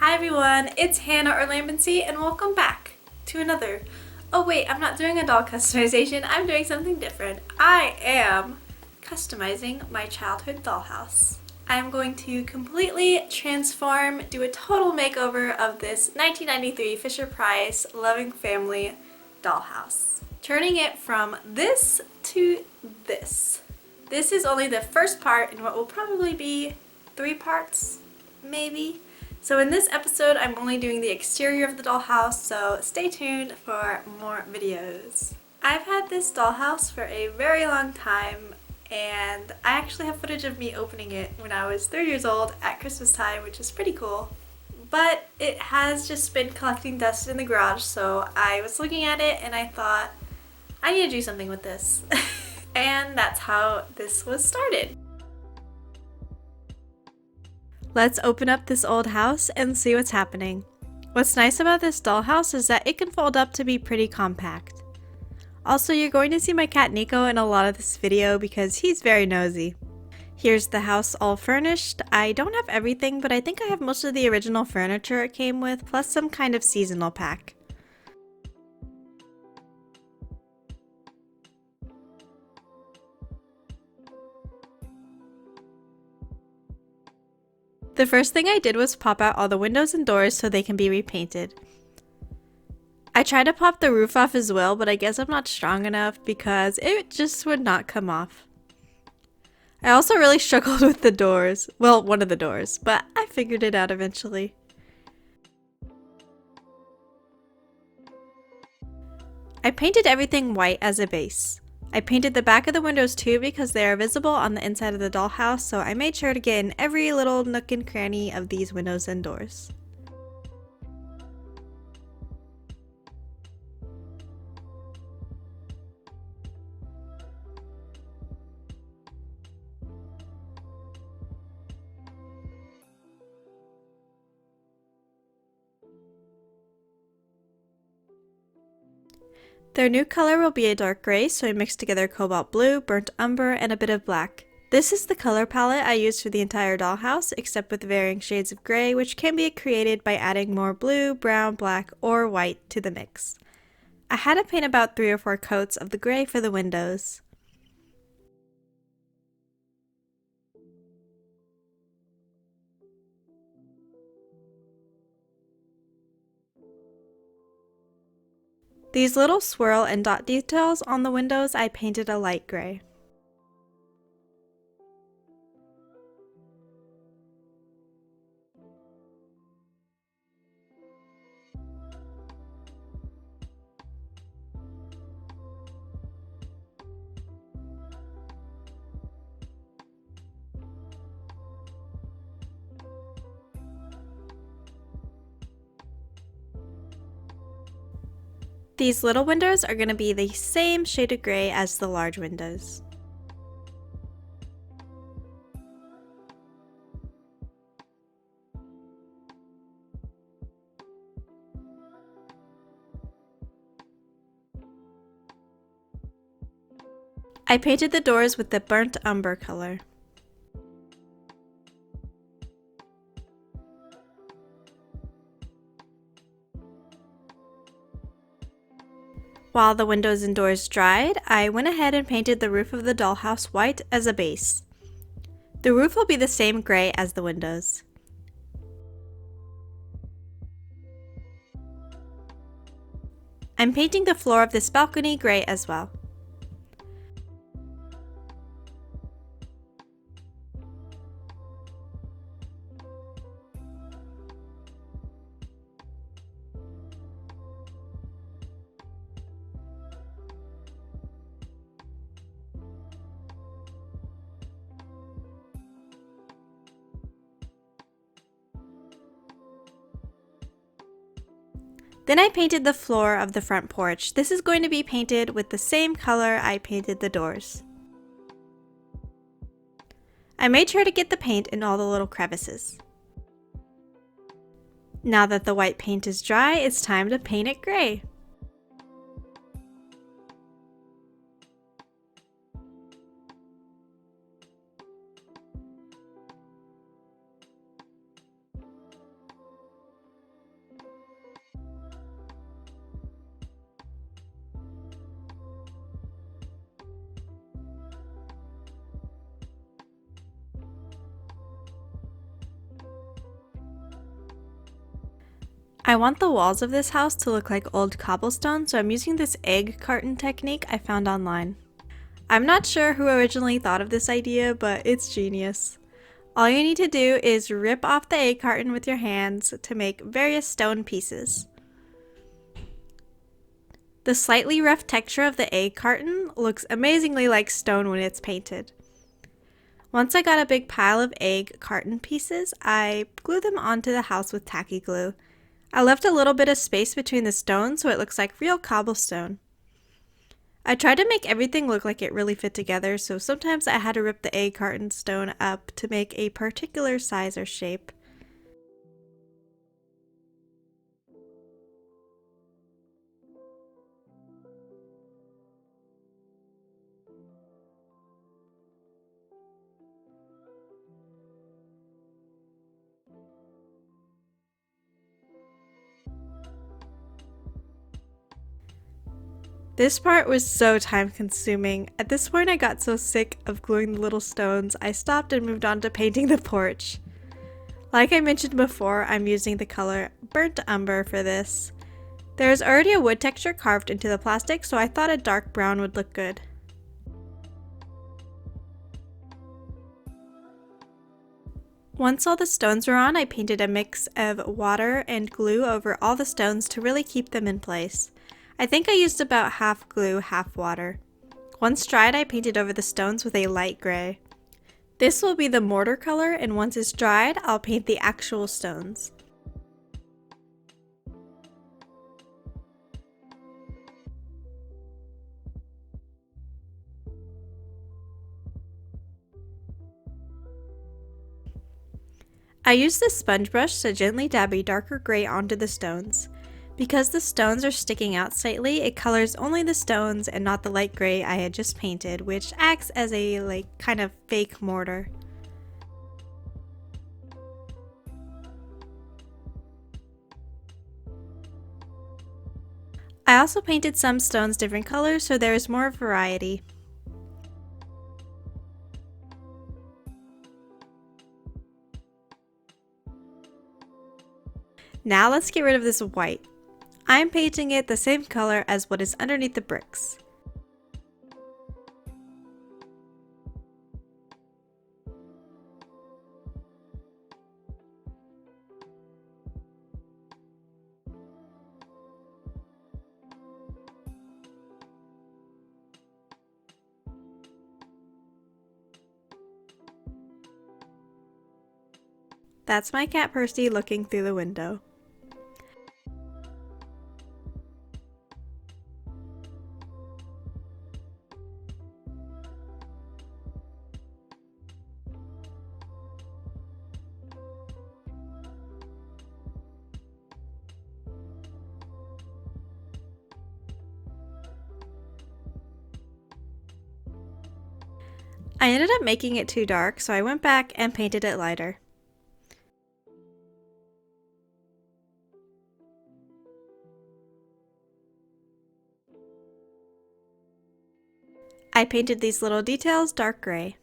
Hi everyone, it's Hannah or Lambency and welcome back to another. Oh wait, I'm not doing a doll customization, I'm doing something different. I am customizing my childhood dollhouse. I'm going to completely transform, do a total makeover of this 1993 Fisher-Price Loving Family dollhouse. Turning it from this to this. This is only the first part in what will probably be 3 parts, maybe. So in this episode, I'm only doing the exterior of the dollhouse, so stay tuned for more videos. I've had this dollhouse for a very long time, and I actually have footage of me opening it when I was 3 years old at Christmas time, which is pretty cool. But it has just been collecting dust in the garage, so I was looking at it and I thought, I need to do something with this. And that's how this was started. Let's open up this old house and see what's happening. What's nice about this dollhouse is that it can fold up to be pretty compact. Also, you're going to see my cat Nico in a lot of this video because he's very nosy. Here's the house all furnished. I don't have everything, but I think I have most of the original furniture it came with, plus some kind of seasonal pack. The first thing I did was pop out all the windows and doors so they can be repainted. I tried to pop the roof off as well, but I guess I'm not strong enough because it just would not come off. I also really struggled with the doors. Well, one of the doors, but I figured it out eventually. I painted everything white as a base. I painted the back of the windows too because they are visible on the inside of the dollhouse, so I made sure to get in every little nook and cranny of these windows and doors. Their new color will be a dark gray, so I mixed together cobalt blue, burnt umber, and a bit of black. This is the color palette I used for the entire dollhouse, except with varying shades of gray, which can be created by adding more blue, brown, black, or white to the mix. I had to paint about 3 or 4 coats of the gray for the windows. These little swirl and dot details on the windows I painted a light gray. These little windows are going to be the same shade of gray as the large windows. I painted the doors with the burnt umber color. While the windows and doors dried, I went ahead and painted the roof of the dollhouse white as a base. The roof will be the same gray as the windows. I'm painting the floor of this balcony gray as well. Then I painted the floor of the front porch. This is going to be painted with the same color I painted the doors. I made sure to get the paint in all the little crevices. Now that the white paint is dry, it's time to paint it gray. I want the walls of this house to look like old cobblestone, so I'm using this egg carton technique I found online. I'm not sure who originally thought of this idea, but it's genius. All you need to do is rip off the egg carton with your hands to make various stone pieces. The slightly rough texture of the egg carton looks amazingly like stone when it's painted. Once I got a big pile of egg carton pieces, I glued them onto the house with tacky glue. I left a little bit of space between the stones so it looks like real cobblestone. I tried to make everything look like it really fit together, so sometimes I had to rip the egg carton stone up to make a particular size or shape. This part was so time consuming. At this point I got so sick of gluing the little stones, I stopped and moved on to painting the porch. Like I mentioned before, I'm using the color Burnt Umber for this. There is already a wood texture carved into the plastic, so I thought a dark brown would look good. Once all the stones were on, I painted a mix of water and glue over all the stones to really keep them in place. I think I used about half glue, half water. Once dried, I painted over the stones with a light gray. This will be the mortar color, and once it's dried, I'll paint the actual stones. I used this sponge brush to gently dab a darker gray onto the stones. Because the stones are sticking out slightly, it colors only the stones and not the light gray I had just painted, which acts as a kind of fake mortar. I also painted some stones different colors so there is more variety. Now let's get rid of this white. I'm painting it the same color as what is underneath the bricks. That's my cat Percy looking through the window. I ended up making it too dark, so I went back and painted it lighter. I painted these little details dark gray.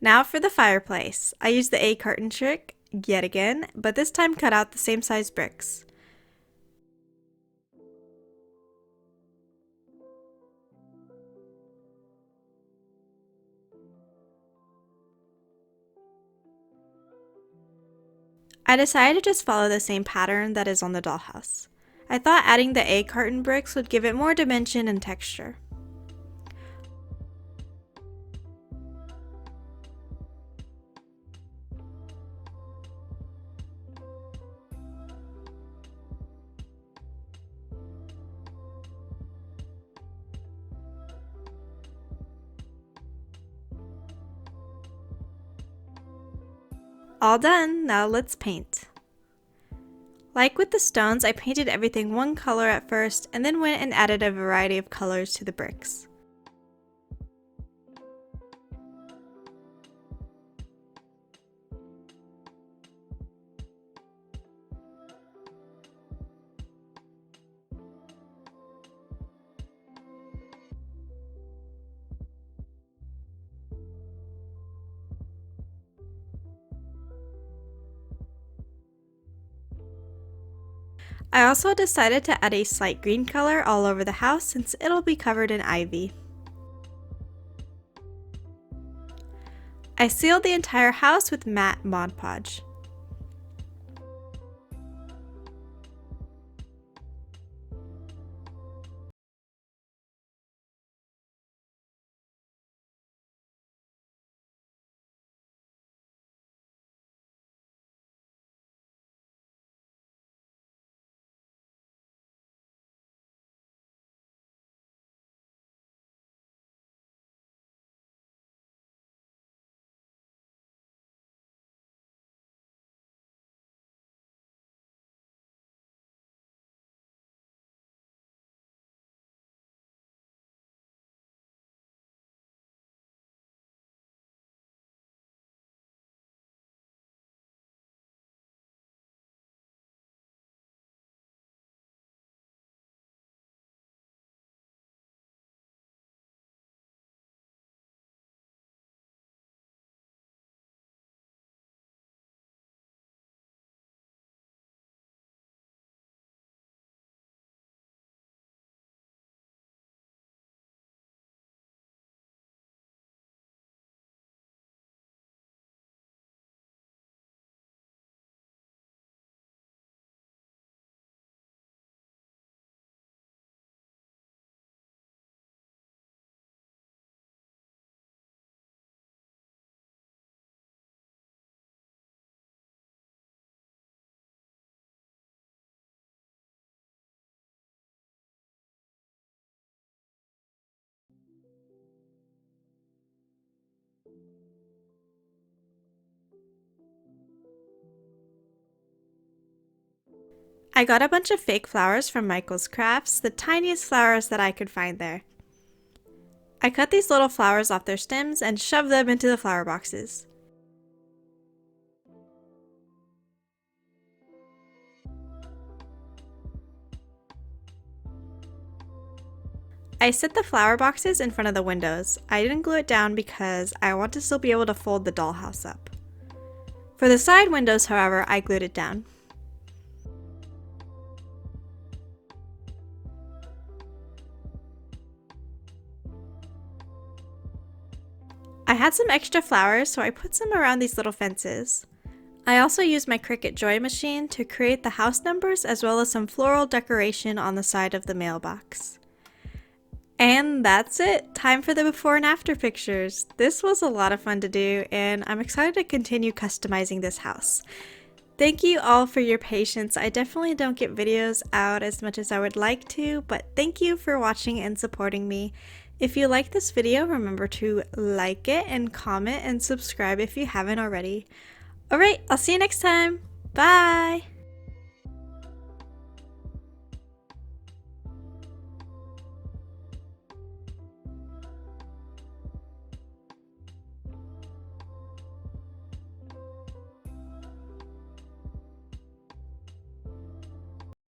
Now for the fireplace. I used the egg carton trick yet again, but this time cut out the same size bricks. I decided to just follow the same pattern that is on the dollhouse. I thought adding the egg carton bricks would give it more dimension and texture. All done, now let's paint. Like with the stones, I painted everything one color at first and then went and added a variety of colors to the bricks. I also decided to add a slight green color all over the house since it'll be covered in ivy. I sealed the entire house with matte Mod Podge. I got a bunch of fake flowers from Michael's Crafts, the tiniest flowers that I could find there. I cut these little flowers off their stems and shoved them into the flower boxes. I set the flower boxes in front of the windows. I didn't glue it down because I want to still be able to fold the dollhouse up. For the side windows, however, I glued it down. I had some extra flowers, so I put some around these little fences. I also used my Cricut Joy machine to create the house numbers as well as some floral decoration on the side of the mailbox. And that's it! Time for the before and after pictures. This was a lot of fun to do, and I'm excited to continue customizing this house. Thank you all for your patience. I definitely don't get videos out as much as I would like to, but thank you for watching and supporting me. If you like this video, remember to like it and comment and subscribe if you haven't already. Alright, I'll see you next time. Bye!